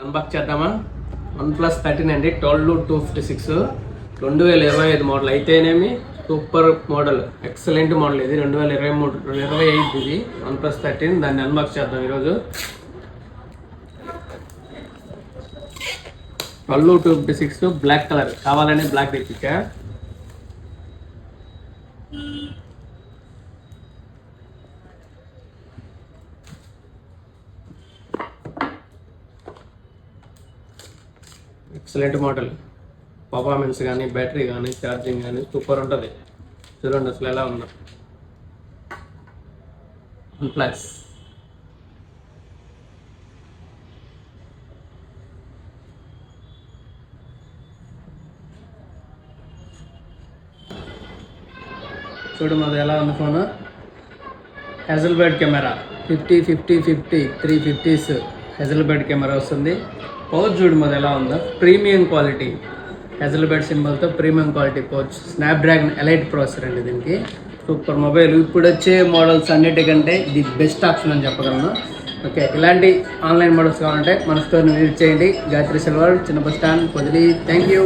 Unbox చేద్దామా? OnePlus 13 అండి, 12/256 2025 model అయితేనేమి సూపర్ మోడల్, ఎక్సలెంట్ మోడల్. ఇది 2025 ఇది OnePlus 13. దాన్ని అన్బాక్స్ చేద్దాం ఈరోజు. 12/256 బ్లాక్ కలర్, కావాలని బ్లాక్ తెప్పించా. ఎక్సలెంట్ మోడల్, పర్ఫార్మెన్స్ కానీ బ్యాటరీ కానీ ఛార్జింగ్ కానీ సూపర్ ఉంటుంది. చూడండి అసలు ఎలా ఉందో. OnePlus చూడు అది ఎలా ఉంది phone. Hasselblad camera 50-50-50 350s Hasselblad camera వస్తుంది. పౌచ్ చూడు అది ఎలా ఉందో, ప్రీమియం క్వాలిటీ హెజల్బర్డ్ సింబల్తో premium quality pouch. Snapdragon elite processor అండి దీనికి. Super mobile. ఇప్పుడు వచ్చే మోడల్స్ అన్నిటికంటే ది బెస్ట్ ఆప్షన్ అని చెప్పగలను. ఓకే, ఇలాంటి ఆన్లైన్ మోడల్స్ కావాలంటే మన స్టోర్ని విజిట్ చేయండి. గాయత్రి సిల్వర్, చిన్న bus stand, Podili. Thank you.